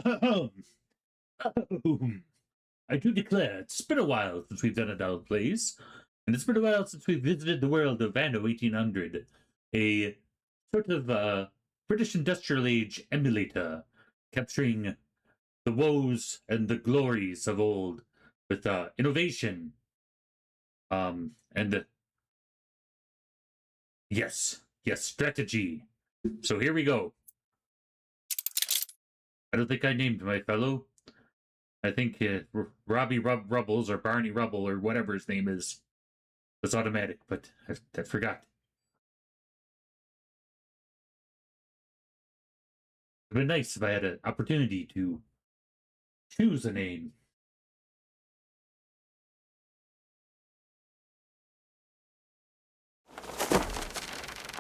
Ahem. Ahem. I do declare, it's been a while since we've done adult plays, and it's been a while since we've visited the world of Anno 1800, a sort of British Industrial Age emulator, capturing the woes and the glories of old with innovation. And yes, strategy. So here we go. I don't think I named my fellow. I think Robbie Rubbles or Barney Rubble or whatever his name is was automatic, but I forgot. It'd been nice if I had an opportunity to choose a name.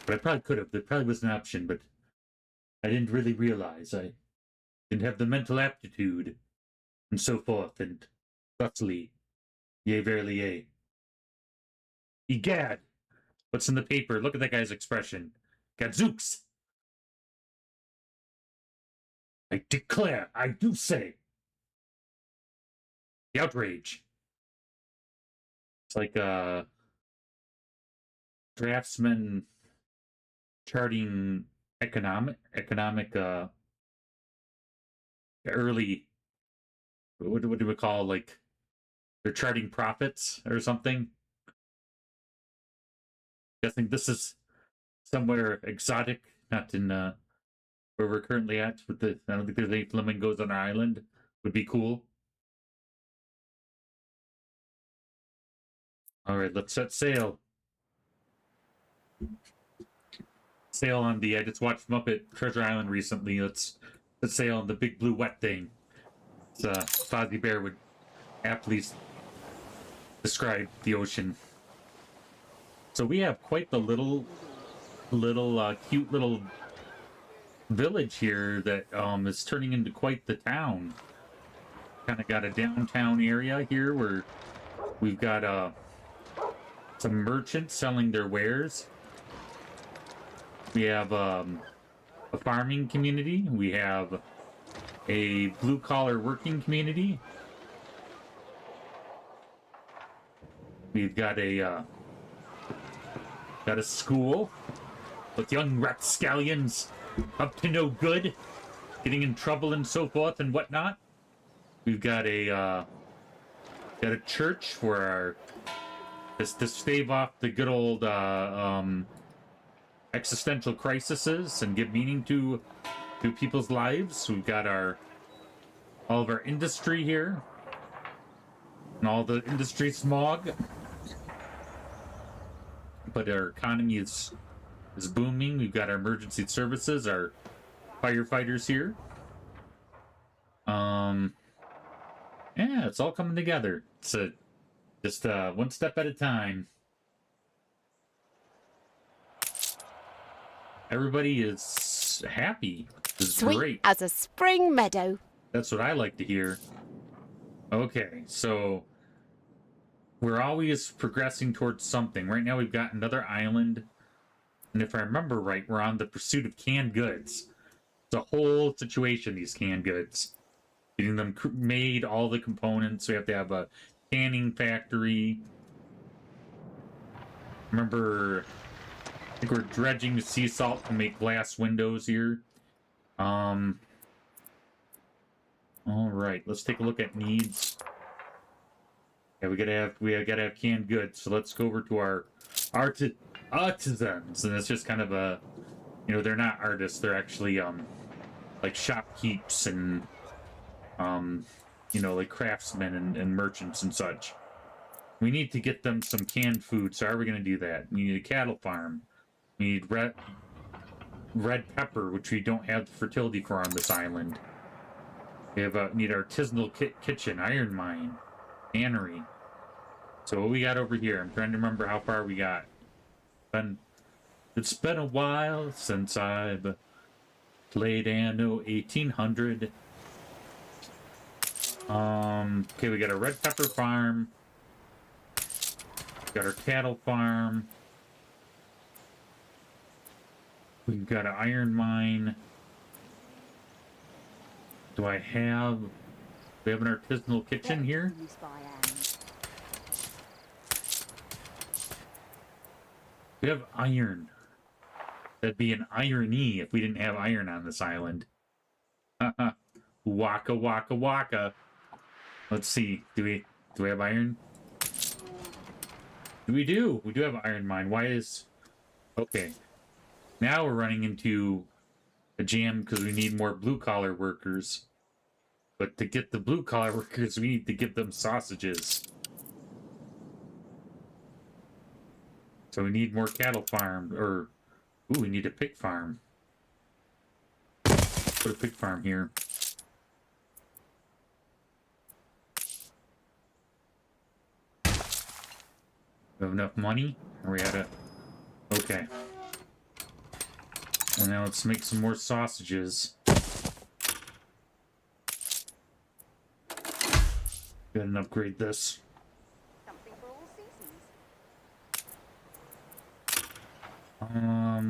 But I probably could have. There probably was an option, but I didn't really realize. I didn't have the mental aptitude, and so forth, and thusly, yea, verily, yea. Egad! What's in the paper? Look at that guy's expression. Gadzooks! I declare, I do say. The outrage. It's like draftsman charting economic early, what do we call, like, they're charting profits or something. Guessing this is somewhere exotic, not in where we're currently at. With the, I don't think there's any flamingos on our island. Would be cool. All right, let's set sail. Sail on the. I just watched Muppet Treasure Island recently. Let's sail on the big blue wet thing. It's, Fozzie Bear would aptly describe the ocean. So we have quite the little cute little village here that is turning into quite the town. Kind of got a downtown area here where we've got some merchants selling their wares. We have a farming community. We have a blue-collar working community. We've got a school with young rapscallions up to no good, getting in trouble and so forth and whatnot. We've got a church where to stave off the good old existential crises and give meaning to people's lives. We've got all of our industry here and all the industry smog, but our economy is booming. We've got our emergency services, our firefighters here. Yeah, it's all coming together. It's just one step at a time. Everybody is happy. This is Sweet great. as a spring meadow. That's what I like to hear. Okay, so we're always progressing towards something. Right now we've got another island. And if I remember right, we're on the pursuit of canned goods. It's a whole situation, these canned goods. Getting them made, all the components. We have to have a canning factory. Remember, I think we're dredging the sea salt to make glass windows here. All right, let's take a look at needs. Yeah, we gotta have canned goods. So let's go over to our artisans, and it's just kind of a, they're not artists. They're actually like shopkeepers and like craftsmen and merchants and such. We need to get them some canned food. So how are we gonna do that? We need a cattle farm. We need red pepper, which we don't have the fertility for on this island. We have need artisanal kitchen, iron mine, cannery. So what we got over here? I'm trying to remember how far we got. It's been a while since I've played Anno 1800. Okay, we got a red pepper farm. Got our cattle farm. We've got an iron mine. Do I have... We have an artisanal kitchen here? We have iron. That'd be an irony if we didn't have iron on this island. Waka waka waka. Let's see. Do we have iron? We do. We do have an iron mine. Why is... Okay. Now we're running into a jam because we need more blue-collar workers. But to get the blue-collar workers, we need to give them sausages. So we need more cattle farm, or... Ooh, we need a pig farm. Put a pig farm here. We have enough money? Are we at a... Okay. And now let's make some more sausages. Go ahead and upgrade this. Something for all seasons.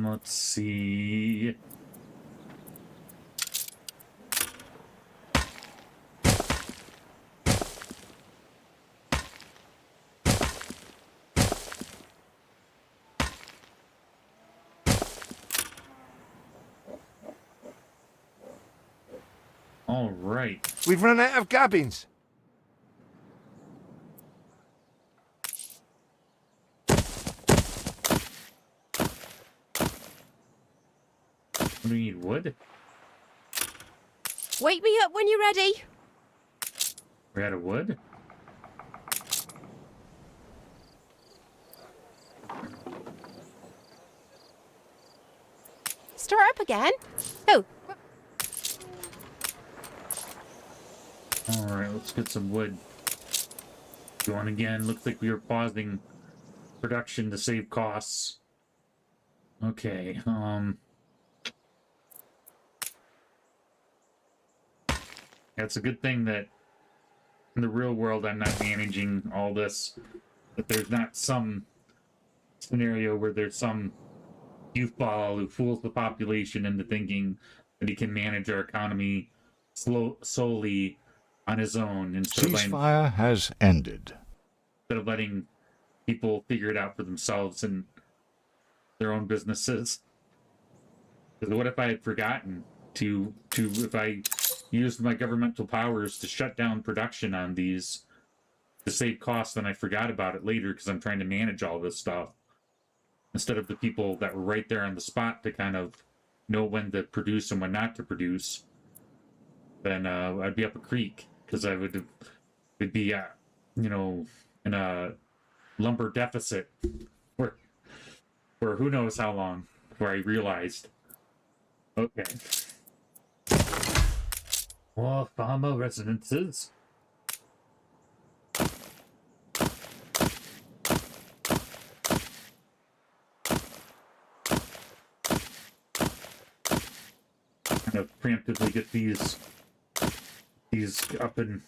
Let's see. All right. We've run out of cabins. Do we need wood? Wake me up when you're ready. We're out of wood? Start up again. Oh. Alright, let's get some wood going again. Looks like we were pausing production to save costs. Okay, it's a good thing that in the real world I'm not managing all this. That there's not some scenario where there's some goofball who fools the population into thinking that he can manage our economy solely on his own Ceasefire has ended. Instead of letting people figure it out for themselves and their own businesses. Because what if I had forgotten to if I used my governmental powers to shut down production on these to save costs, and I forgot about it later because I'm trying to manage all this stuff instead of the people that were right there on the spot to kind of know when to produce and when not to produce, then I'd be up a creek because would be you know, in a lumber deficit for who knows how long before I realized. Okay. More farmer residences. Kind of preemptively get these up in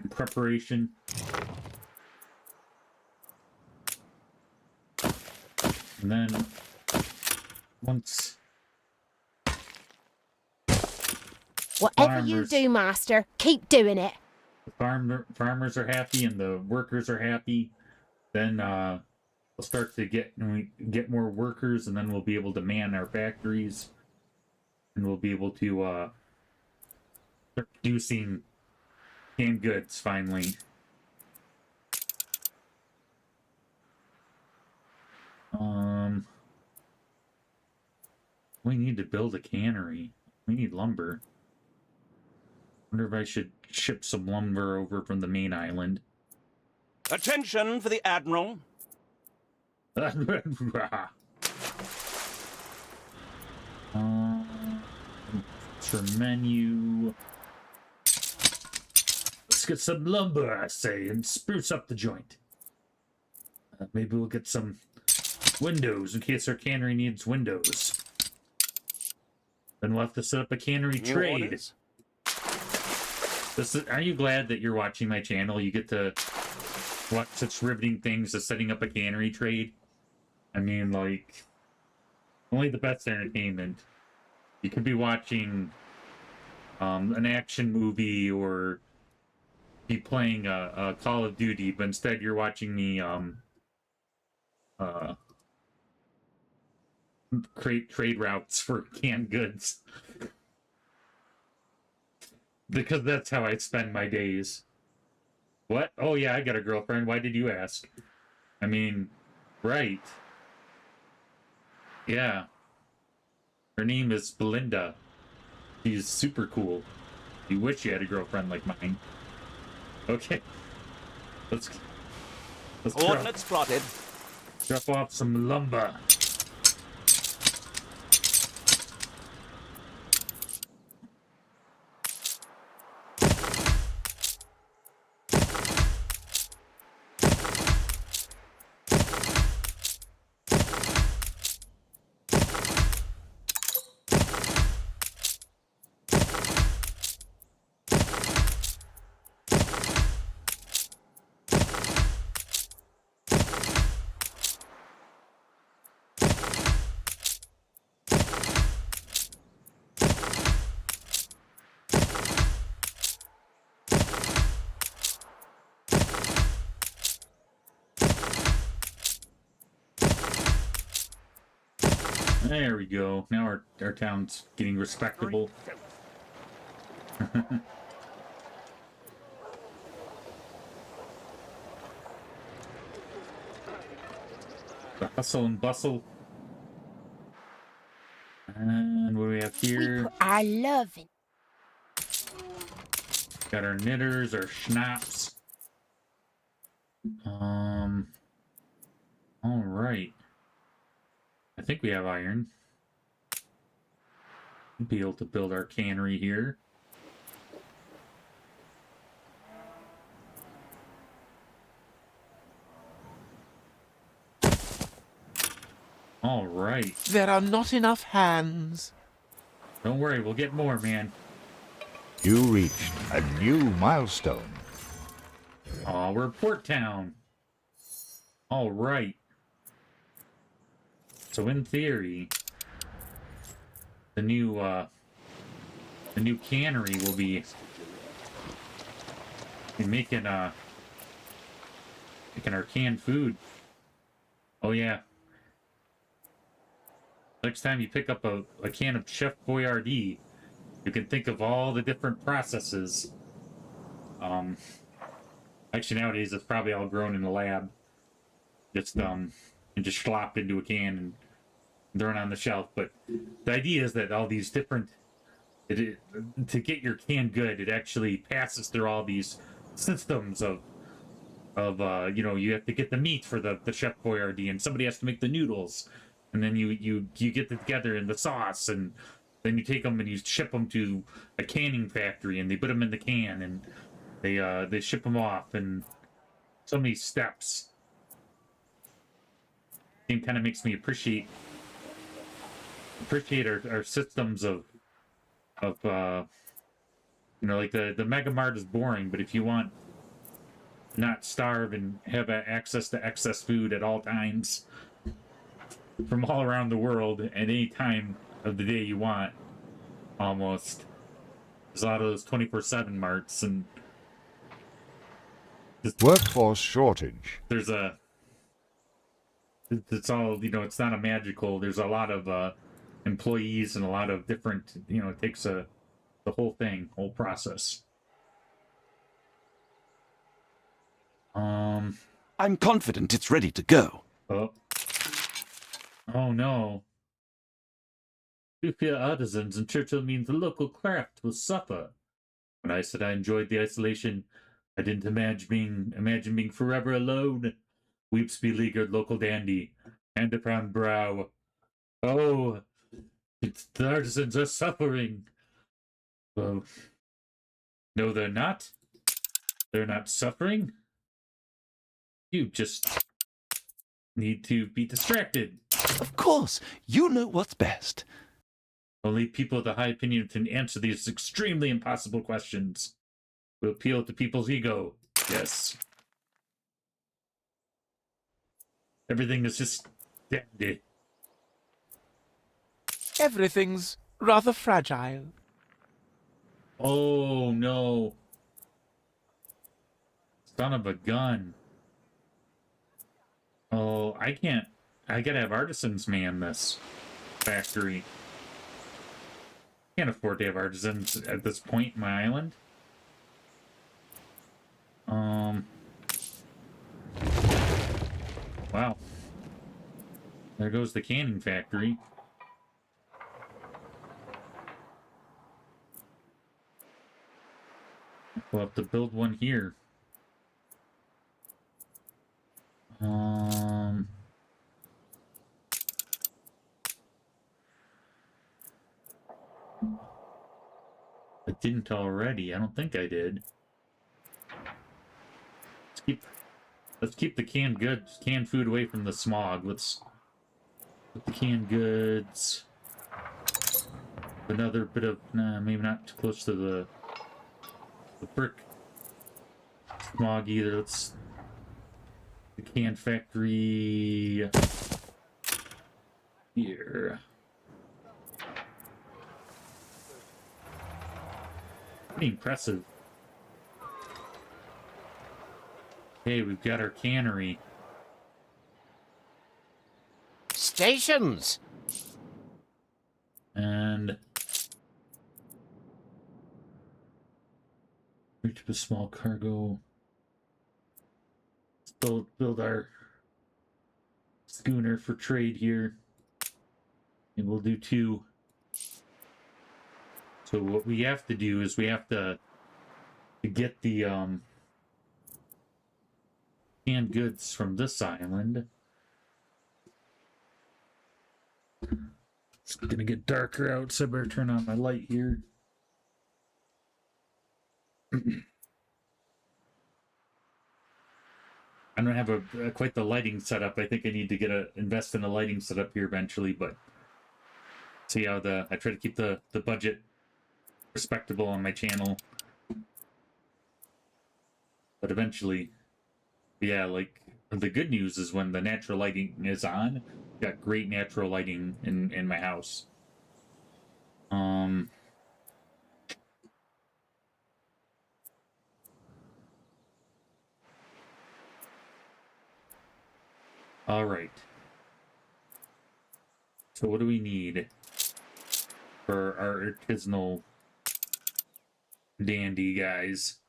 preparation. And then once Whatever you do, master, keep doing it. The farmers are happy and the workers are happy, then we'll start to get more workers, and then we'll be able to man our factories, and we'll be able to start producing canned goods finally. We need to build a cannery. We need lumber. Wonder if I should ship some lumber over from the main island. Attention for the Admiral. For menu. Let's get some lumber, I say, and spruce up the joint. Maybe we'll get some windows in case our cannery needs windows. Then we'll have to set up a cannery trade. Are you glad that you're watching my channel? You get to watch such riveting things as setting up a cannery trade. I mean, like, only the best entertainment. You could be watching an action movie or be playing a Call of Duty, but instead you're watching me uh, create trade routes for canned goods. Because that's how I spend my days. What? Oh yeah, I got a girlfriend. Why did you ask? I mean, right. Yeah. Her name is Belinda. She's super cool. You wish you had a girlfriend like mine. Okay. Let's Coordinates plotted. drop off some lumber. There we go. Now our town's getting respectable. The hustle and bustle. And what do we have We here? put our love in. Got our knitters, our schnapps. All right. I think we have iron. Be able to build our cannery here. All right. There are not enough hands. Don't worry, we'll get more, man. You reached a new milestone. Aw, we're Port Town. All right. So in theory, the new cannery will be making our canned food. Oh yeah. Next time you pick up a can of Chef Boyardee, you can think of all the different processes. Actually nowadays it's probably all grown in the lab. Just and just slopped into a can and thrown on the shelf. But the idea is that all these different to get your canned good, it actually passes through all these systems of you have to get the meat for the Chef Boyardee, and somebody has to make the noodles, and then you get it together in the sauce, and then you take them and you ship them to a canning factory, and they put them in the can, and they ship them off, and so many steps. It kind of makes me appreciate our systems of like the Mega Mart is boring, but if you want to not starve and have access to excess food at all times from all around the world at any time of the day you want, almost, there's a lot of those 24/7 marts, and Workforce shortage. it's all, it's not a magical, there's a lot of employees and a lot of different, it takes the whole process. I'm confident it's ready to go. Oh no. Two few artisans in Churchill means the local craft will suffer. When I said I enjoyed the isolation, I didn't imagine being forever alone. Weeps beleaguered local dandy, hand upon brow. Oh, the artisans are suffering. Well, no, they're not. They're not suffering. You just need to be distracted. Of course, you know what's best. Only people with a high opinion can answer these extremely impossible questions. We appeal to people's ego. Yes. Everything is just dandy. Everything's rather fragile. Oh no. Son of a gun. Oh, I can't. I gotta have artisans man this factory. Can't afford to have artisans at this point in my island. Wow. There goes the canning factory. We'll have to build one here. I didn't already. I don't think I did. Let's keep the canned food away from the smog. Let's put the canned goods. Another bit of maybe not too close to the brick smog either. Let's the can factory here. Pretty impressive. Hey, we've got our cannery. Stations! And reach a small cargo. Let's build our schooner for trade here. And we'll do 2. So what we have to do is we have to get the canned goods from this island. It's gonna get darker out, so I better turn on my light here. I don't have quite the lighting setup. I think I need to invest in a lighting setup here eventually, but see how I try to keep the budget respectable on my channel. But eventually, yeah, like the good news is when the natural lighting is on, got great natural lighting in my house. All right. So what do we need for our artisanal dandy guys?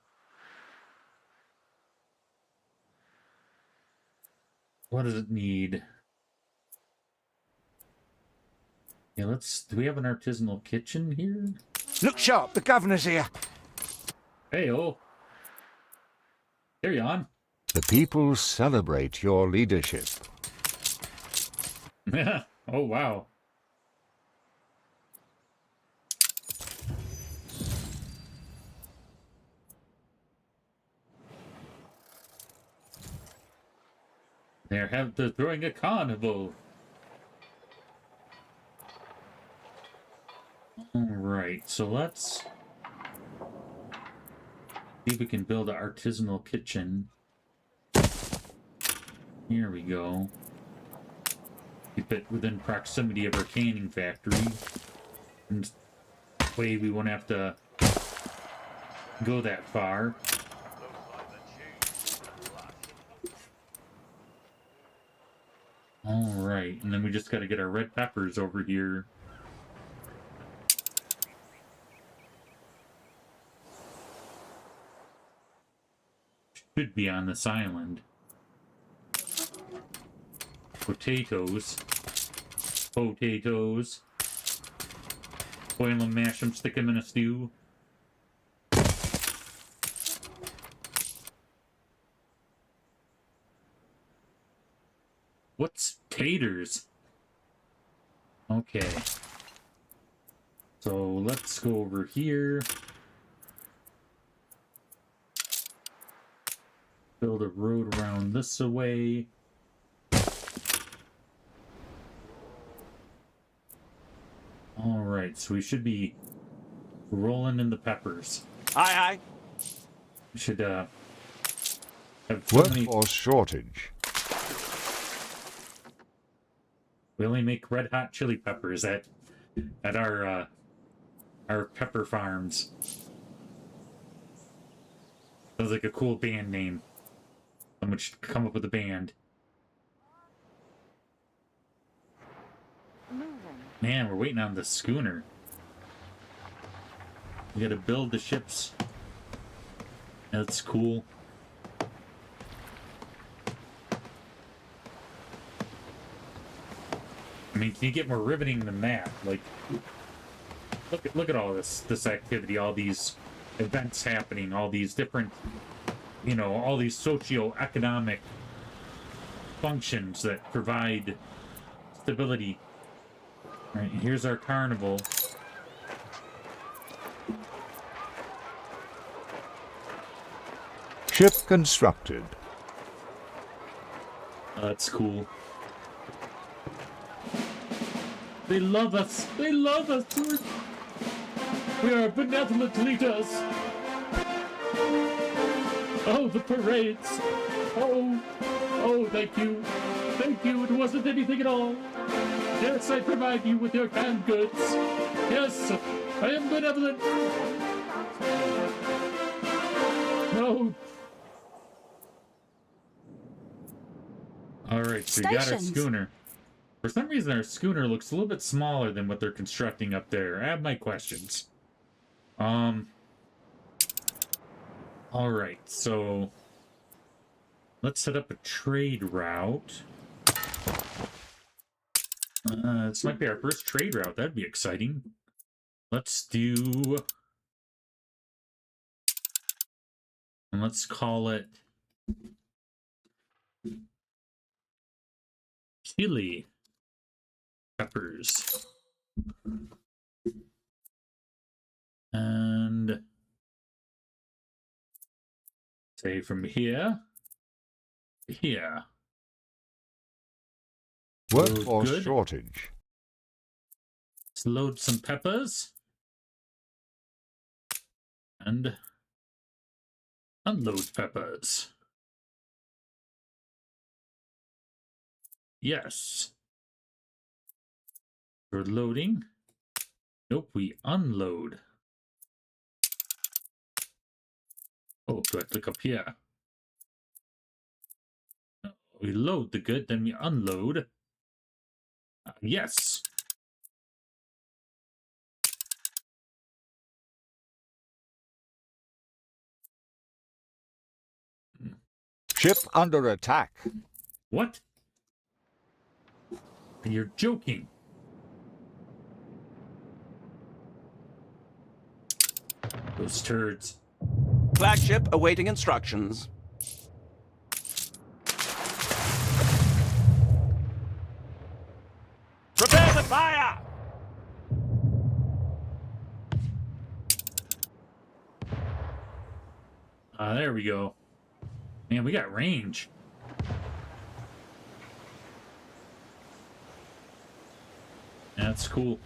What does it need? Yeah, do we have an artisanal kitchen here? Look sharp, the governor's here. Hey, oh. Carry on. The people celebrate your leadership. Oh, wow. They're throwing a carnival. Alright, so let's see if we can build an artisanal kitchen. Here we go. Keep it within proximity of our canning factory. And that way we won't have to go that far. Alright, and then we just gotta get our red peppers over here. Should be on this island. Potatoes. Potatoes. Boil them, mash them, stick them in a stew. What's taters? Okay. So let's go over here. Build a road around this way. Alright, so we should be rolling in the peppers. Aye, aye. We should have so many... Workforce shortage. We only make red hot chili peppers at our pepper farms. Sounds like a cool band name. Someone should come up with a band. Man, we're waiting on the schooner. We gotta build the ships. That's cool. I mean, can you get more riveting than that? Like, look at all this activity, all these events happening, all these different, you know, all these socio-economic functions that provide stability. All right, here's our carnival. Ship constructed. That's cool. They love us. They love us. We are benevolent leaders. Oh, the parades. Oh, thank you. Thank you. It wasn't anything at all. Yes, I provide you with your canned goods. Yes, I am benevolent. No. All right, so we got our schooner. For some reason, our schooner looks a little bit smaller than what they're constructing up there. I have my questions. All right, so let's set up a trade route. This might be our first trade route. That'd be exciting. Let's do... And let's call it... Chili peppers. And... say from here to here. Workforce Good. shortage. Let's load some peppers. And unload peppers. Yes. We're loading. Nope, we unload. Oh, do I click up here? We load the good, then we unload. Yes. Ship under attack. What? You're joking. Those turds. Flagship awaiting instructions. Prepare to fire! There we go. Man, we got range. That's cool.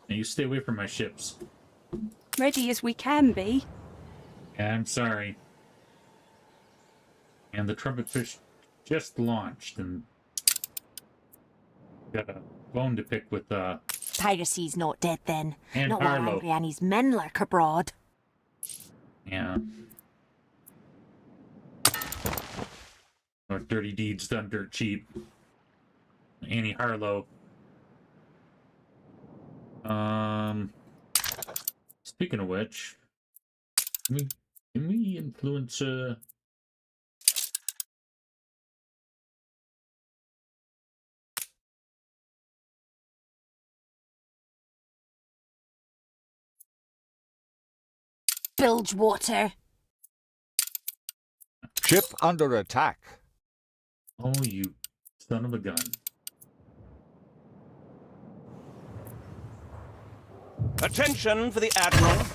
Now you stay away from my ships. Ready as we can be. Yeah, I'm sorry. And the trumpet fish just launched and got a bone to pick with Piracy's not dead then. And not while Harlow. Angry Annie's men lurk abroad. yeah. Or dirty deeds done dirt cheap. Annie Harlow. Speaking of which, can we influence Bilgewater. Ship under attack. Oh, you son of a gun. Attention for the Admiral.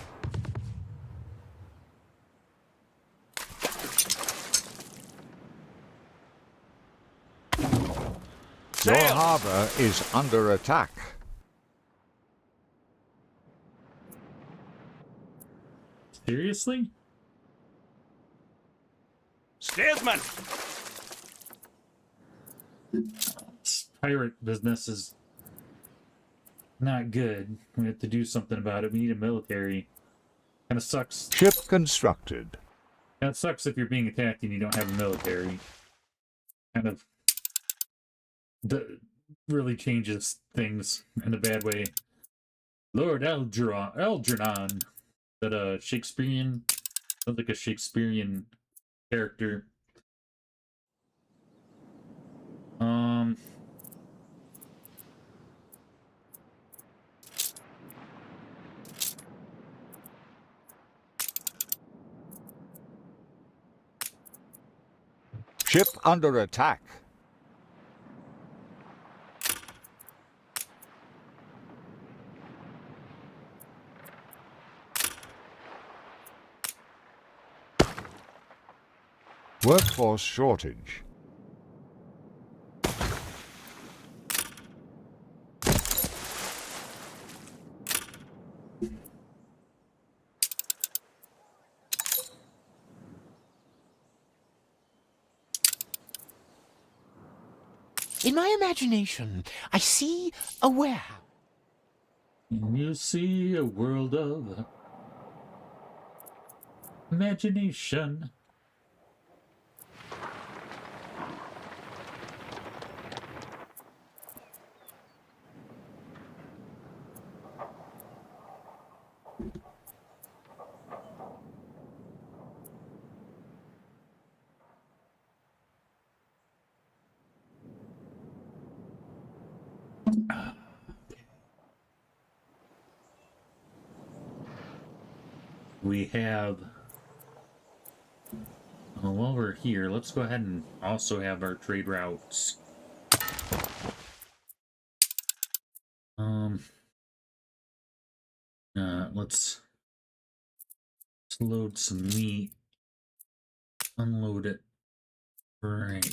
Your Sail! harbor is under attack. Seriously? Steersman! This pirate business is not good. We have to do something about it. We need a military. Kind of sucks. Ship constructed. That sucks if you're being attacked and you don't have a military. Kind of really changes things in a bad way. Lord Algernon. Is that a Shakespearean? Sounds like a Shakespearean character. Ship under attack. Workforce shortage. In my imagination, I see a warehouse. You see a world of imagination. We have, while we're here, let's go ahead and also have our trade routes. Let's load some meat, unload it. Right.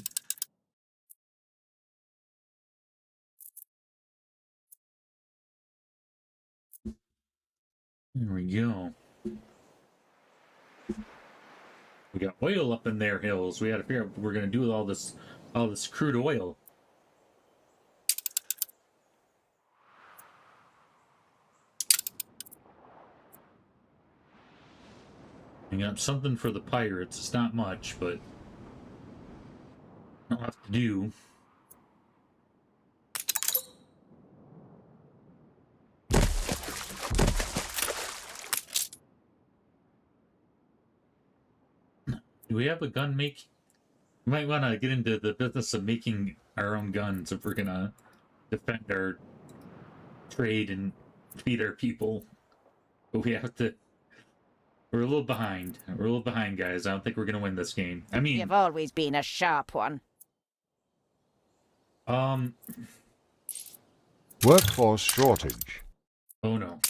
There we go. We got oil up in their hills. We got to figure out what we're gonna do with all this crude oil. We got something for the pirates. It's not much, but I'll have to do. Do we have a gun make? We might want to get into the business of making our own guns if we're gonna defend our trade and feed our people. But we have to. We're a little behind. We're a little behind, guys. I don't think we're gonna win this game. I mean, You've always been a sharp one. Workforce shortage. Oh no.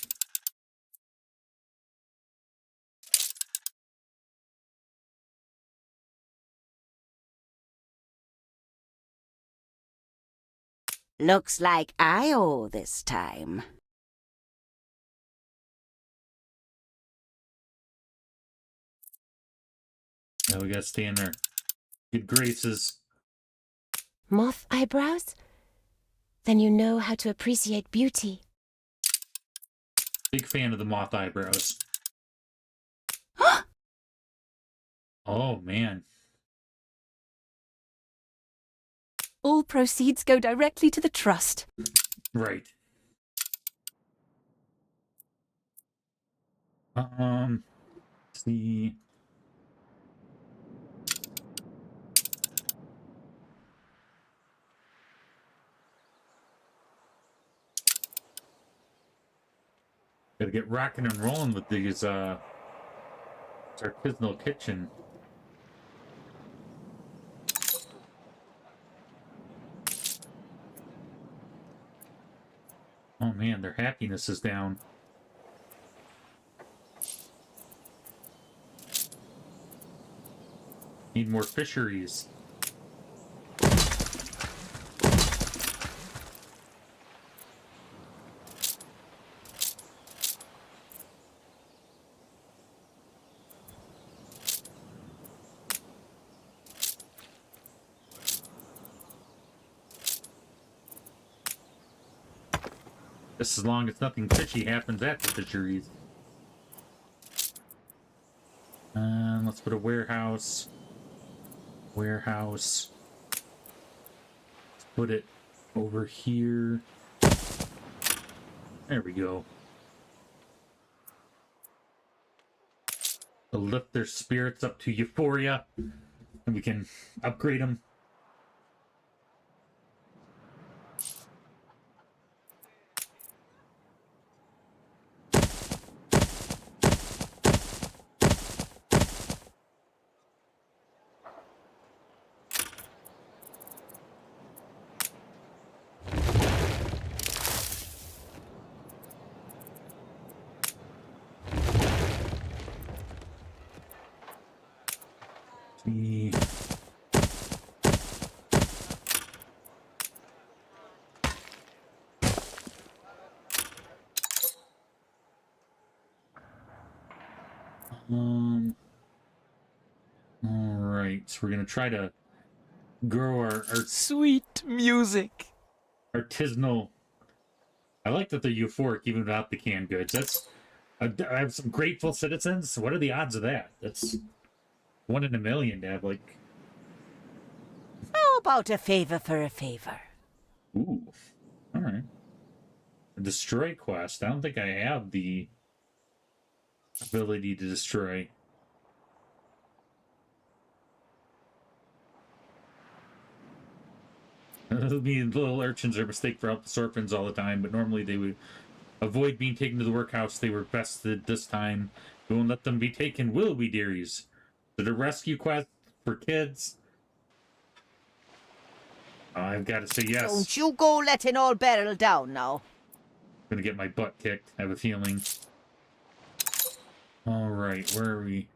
Looks like I owe this time. Now we gotta stay in our good graces. Moth eyebrows? Then you know how to appreciate beauty. Big fan of the moth eyebrows. Oh man. All proceeds go directly to the trust. Right. Let's see. Gotta get rocking and rolling with these artisanal kitchen. Oh man, their happiness is down. Need more fisheries. Just as long as nothing fishy happens at the fisheries. Let's put a warehouse. Warehouse. Let's put it over here. There we go. To lift their spirits up to euphoria, and we can upgrade them. See. All right, so we're gonna try to grow our Sweet music. artisanal. I like that they're euphoric even without the canned goods. That's I have some grateful citizens. What are the odds of that? That's 1 in a million to have like. How about a favor for a favor? Ooh, all right. A destroy quest. I don't think I have the ability to destroy. Me and little urchins are mistake for helpless orphans all the time, but normally they would avoid being taken to the workhouse. They were bested this time. We won't let them be taken, will we, dearies? So the rescue quest for kids. I've got to say yes. Don't you go letting all barrel down now. I'm gonna get my butt kicked. I have a feeling. All right, where are we?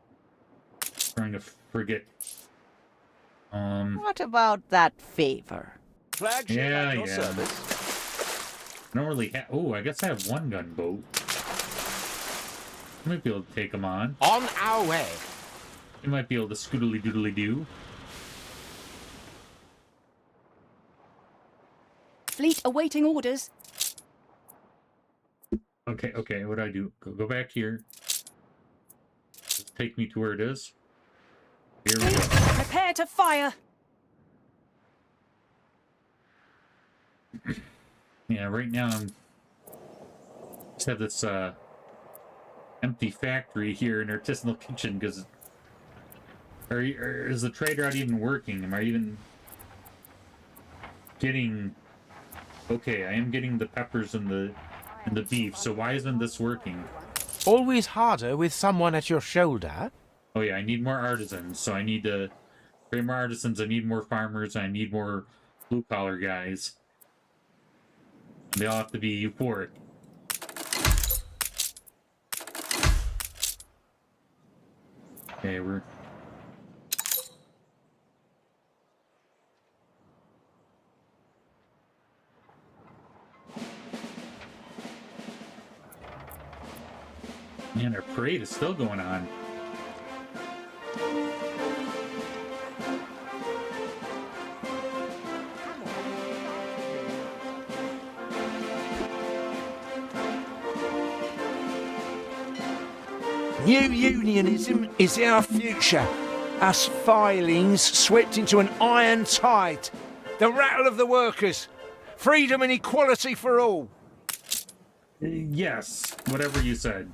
Trying to forget. What about that favor? Flagship Yeah, at your yeah. service. I don't really have. Oh, I guess I have one gunboat. I might be able to take them on. On our way. You might be able to scoodly doodly do. Fleet awaiting orders. Okay, okay. What do I do? Go back here. Just take me to where it is. Here we go. Prepare to fire. Yeah, right now I'm just have this empty factory here in artisanal kitchen because is the trader not even working? Am I even getting? Okay, I am getting the peppers and the beef. So why isn't this working? Always harder with someone at your shoulder. Oh yeah, I need more artisans. So I need to create more artisans. I need more farmers. I need more blue collar guys. And they all have to be euphoric. Okay, we're. Man, our parade is still going on. New unionism is our future. Us filings swept into an iron tide. The rattle of the workers. Freedom and equality for all. Yes, whatever you said.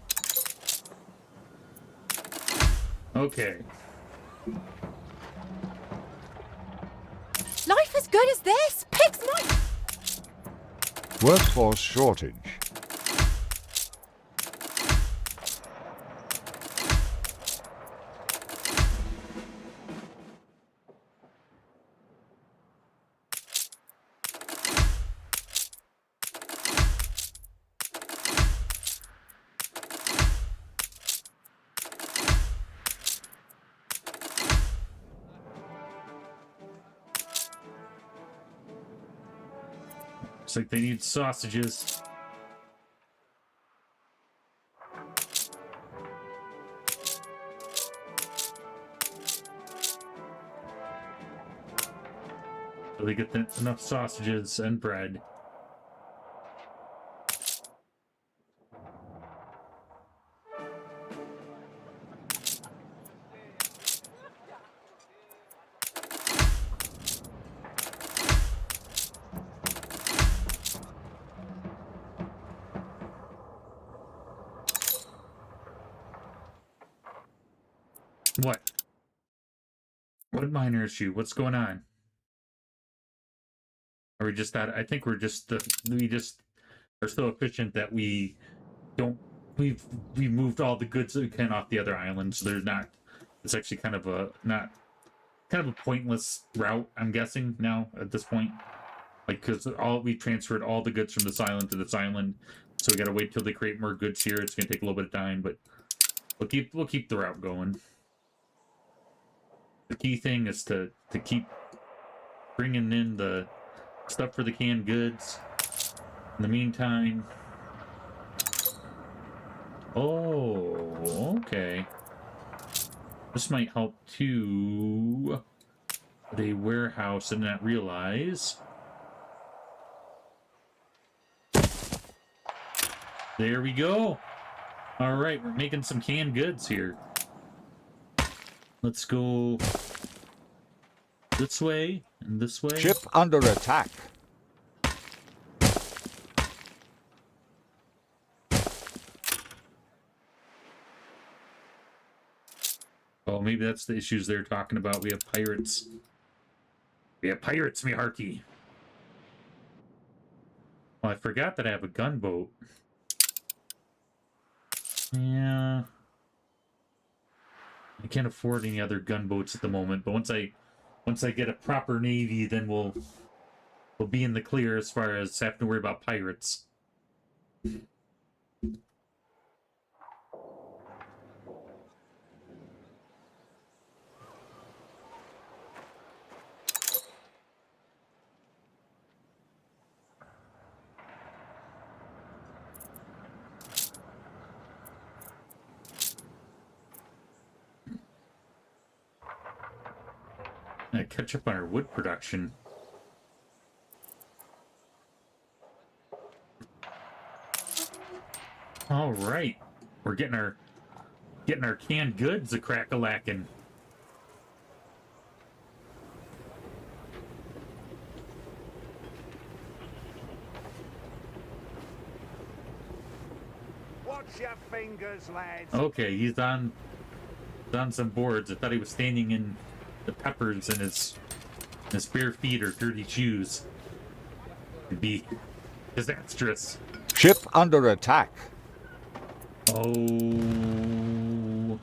Okay. Life as good as this? Pig's life. Workforce shortage. Looks like they need sausages. So they get enough sausages and bread. What? What minor issue? What's going on? Are we just that? I think we're just we just are so efficient that we don't. We moved all the goods that we can off the other islands. So there's not. It's actually kind of a not kind of a pointless route. I'm guessing now at this point, like because we transferred all the goods from this island to this island, so we gotta wait till they create more goods here. It's gonna take a little bit of time, but we'll keep the route going. The key thing is to keep bringing in the stuff for the canned goods. In the meantime, oh, okay. This might help too. Put a warehouse and not realize. There we go. All right, we're making some canned goods here. Let's go this way and this way. Ship under attack. Oh, maybe that's the issues they're talking about. We have pirates. We have pirates, me hearty. Well, I forgot that I have a gunboat. Yeah. I can't afford any other gunboats at the moment, but once I get a proper navy, then we'll be in the clear as far as having to worry about pirates. Catch up on our wood production. All right, we're getting our canned goods a crack-a-lackin'. Watch your fingers, lads. Okay, he's on some boards. I thought he was standing in the peppers in his bare feet or dirty shoes. It'd be disastrous. Ship under attack. Oh.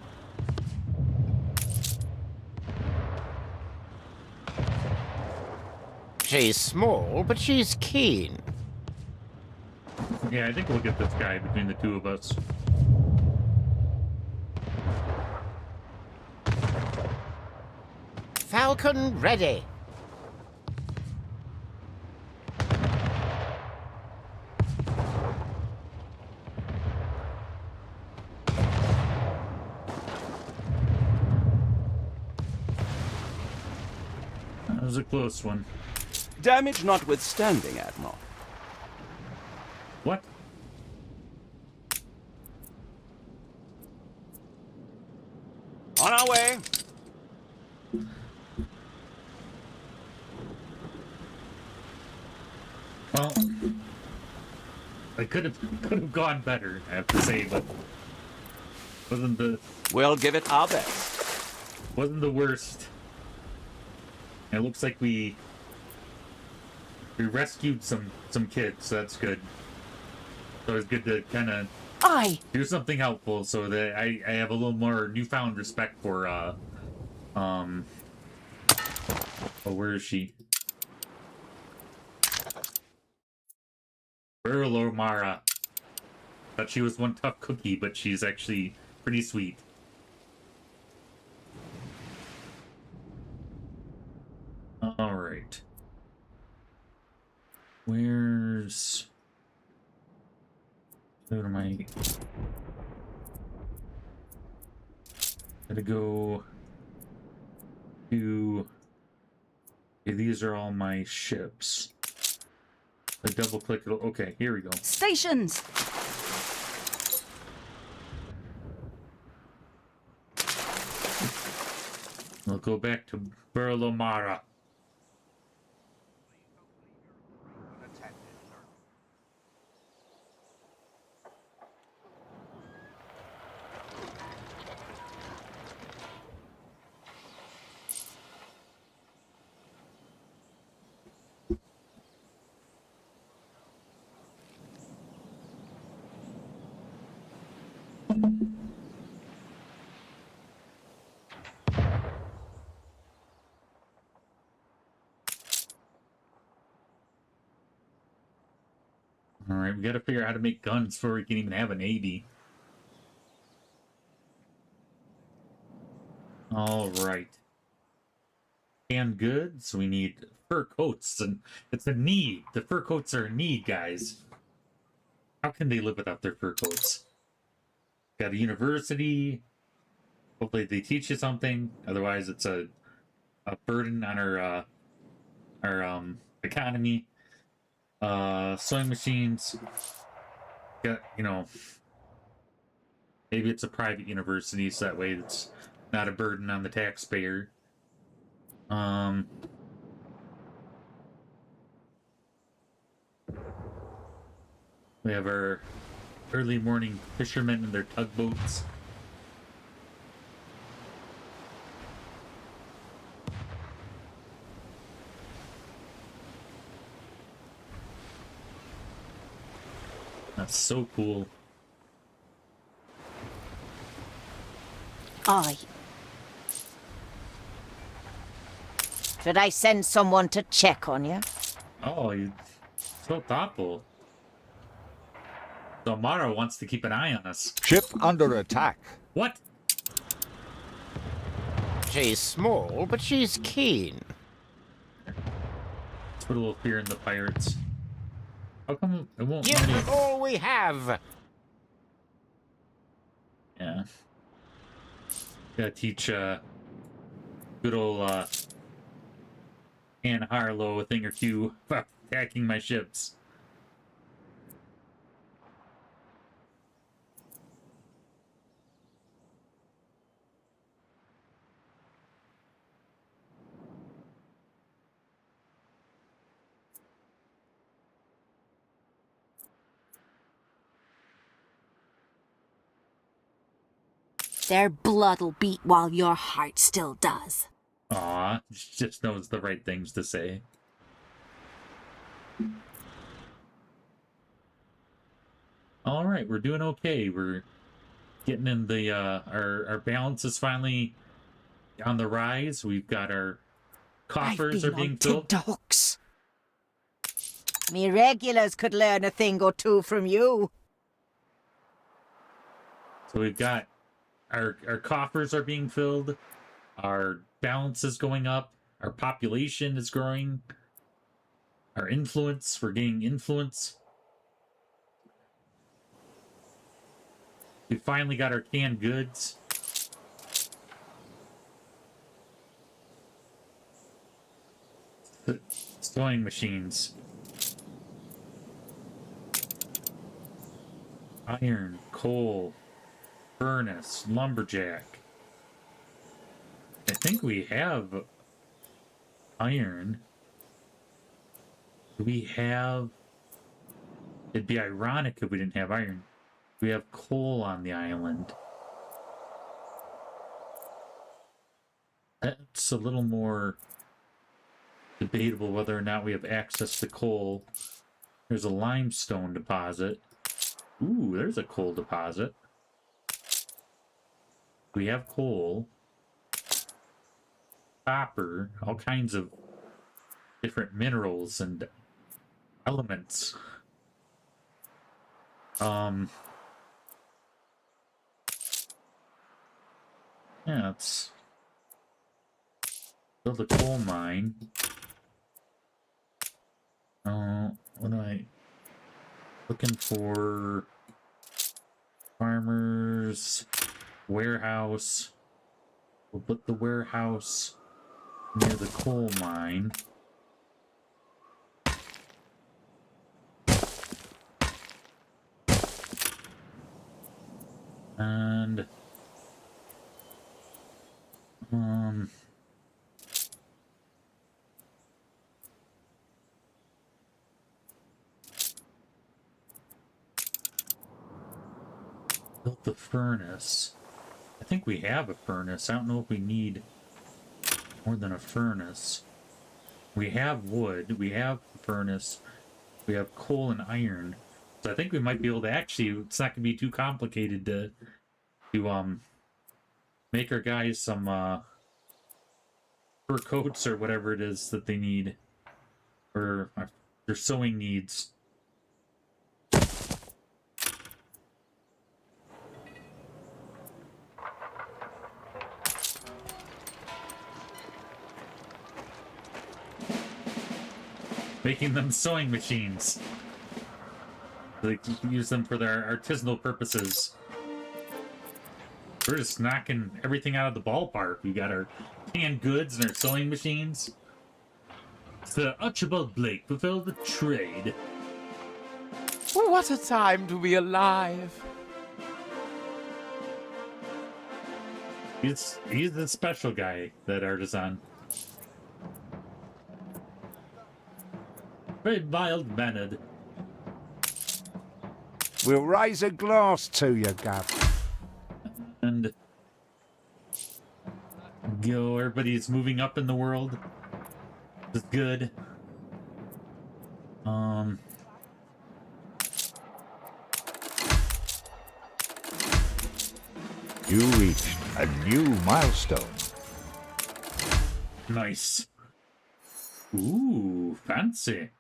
She's small, but she's keen. Yeah, I think we'll get this guy between the two of us. Falcon ready. That was a close one. Damage notwithstanding, Admiral. What? On our way. Well, I could have gone better, I have to say, but wasn't the We'll give it our best. worst. It looks like we rescued some kids, so that's good. So it's good to kind of Aye. do something helpful, so that I have a little more newfound respect for oh, where is she? Mara. Thought she was one tough cookie, but she's actually pretty sweet. All right. Where's... Where am I? Gotta go to... Okay, these are all my ships. I double click it. Okay, here we go. Stations! We'll go back to Burlomara. we gotta figure out how to make guns before we can even have a navy. All right. Canned goods. We need fur coats, and it's a need. The fur coats are a need, guys. How can they live without their fur coats? Got a university. Hopefully they teach you something. Otherwise, it's a burden on our economy. Sewing machines. Got, you know, maybe it's a private university, so that way it's not a burden on the taxpayer. We have our early morning fishermen and their tugboats. That's so cool. Aye. Should I send someone to check on you? Oh, you're so thoughtful. So Amara wants to keep an eye on us. Ship under attack. What? She's small, but she's keen. Let's put a little fear in the pirates. How come it won't Give let me... her all we have. Yeah. Gotta teach good old Anne Harlow a thing or two about attacking my ships. Their blood'll beat while your heart still does. Aw, just knows the right things to say. All right, we're doing okay. We're getting in the our balance is finally on the rise. We've got our coffers are being filled. Dogs. Me regulars could learn a thing or two from you. So we've got our coffers are being filled. Our balance is going up. Our population is growing. Our influence, we're gaining influence. We finally got our canned goods. Sewing machines. Iron, coal, furnace, lumberjack. I think we have iron. Do we have... It'd be ironic if we didn't have iron. We have coal on the island. That's a little more debatable whether or not we have access to coal. There's a limestone deposit. Ooh, there's a coal deposit. We have coal. Copper. All kinds of different minerals and elements. Yeah, let's build a coal mine. What am I looking for? Farmers, warehouse. We'll put the warehouse near the coal mine. And built the furnace. I think we have a furnace. I don't know if we need more than a furnace. We have wood. We have a furnace. We have coal and iron. So I think we might be able to actually, it's not going to be too complicated to make our guys some fur coats or whatever it is that they need for their sewing needs. making them sewing machines. They can use them for their artisanal purposes. We're just knocking everything out of the ballpark. We got our canned goods and our sewing machines. Sir Archibald Blake fulfilled the trade. Well, what a time to be alive. He's the special guy, that artisan. Very mild-mannered. We'll raise a glass to you, Gov. And go, everybody's moving up in the world. It's good. You reached a new milestone. Nice. Ooh, fancy.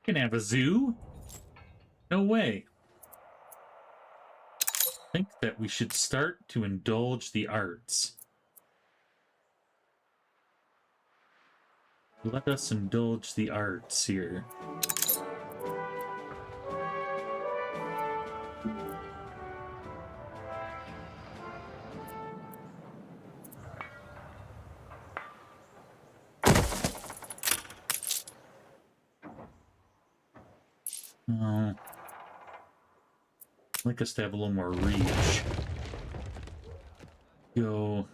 Can have a zoo? No way. I think that we should start to indulge the arts. Let us indulge the arts here. I'd like us to have a little more reach. Go.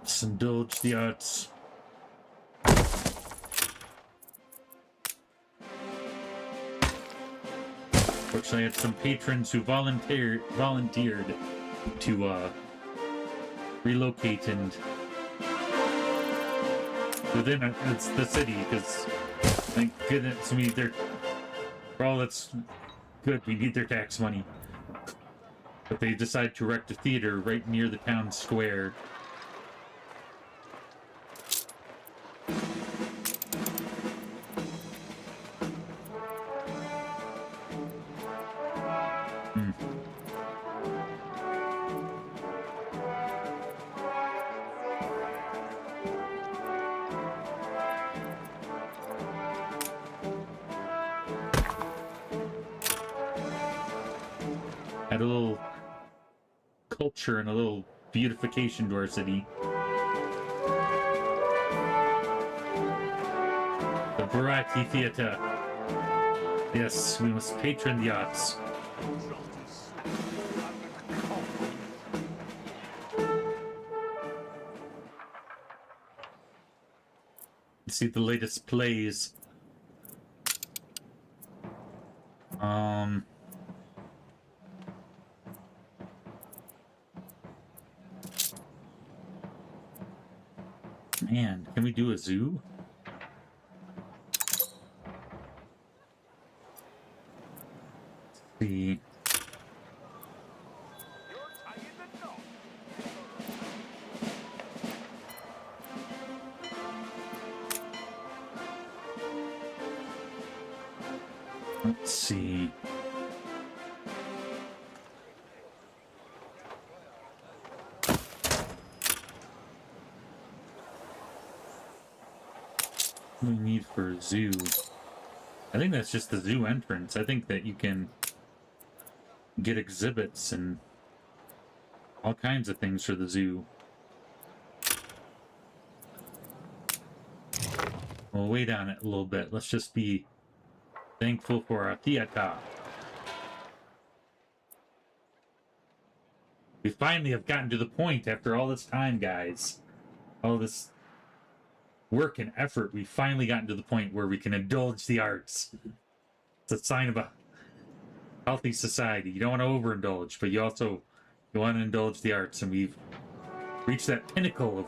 Let's indulge the arts. Fortunately, I had some patrons who volunteered to relocate and within the city, because thank goodness we need their. Well, that's good. We need their tax money. But they decided to erect a theater right near the town square. Add a little culture and a little beautification to our city. The Variety Theatre. Yes, we must patron the arts. See the latest plays. Man, can we do a zoo? Let's see. Let's see. What do we need for a zoo? I think that's just the zoo entrance. I think that you can get exhibits and all kinds of things for the zoo. We'll wait on it a little bit. Let's just be thankful for our theater. We finally have gotten to the point after all this time, guys. All this work and effort, we finally gotten to the point where we can indulge the arts. It's a sign of a healthy society. You don't want to overindulge, but you want to indulge the arts, and we've reached that pinnacle of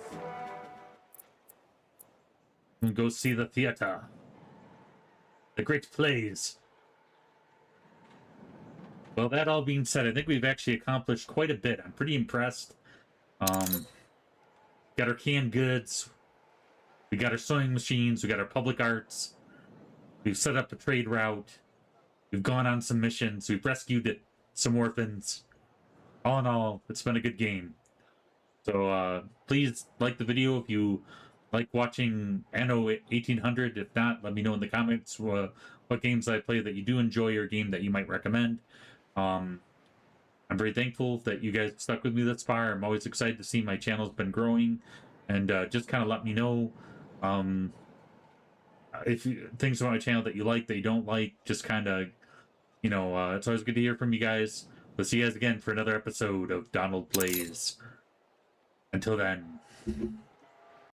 and go see the theater. The great plays. Well, that all being said, I think we've actually accomplished quite a bit. I'm pretty impressed. Got our canned goods. We got our sewing machines. We got our public arts. We've set up a trade route. We've gone on some missions. We've rescued some orphans. All in all, it's been a good game. So please like the video if you like watching Anno 1800. If not, let me know in the comments what games I play that you do enjoy or game that you might recommend. I'm very thankful that you guys stuck with me thus far. I'm always excited to see my channel's been growing, and just kind of let me know if things about my channel that you like, that you don't like. Just kind of, it's always good to hear from you guys. We'll see you guys again for another episode of Donald Plays. Until then.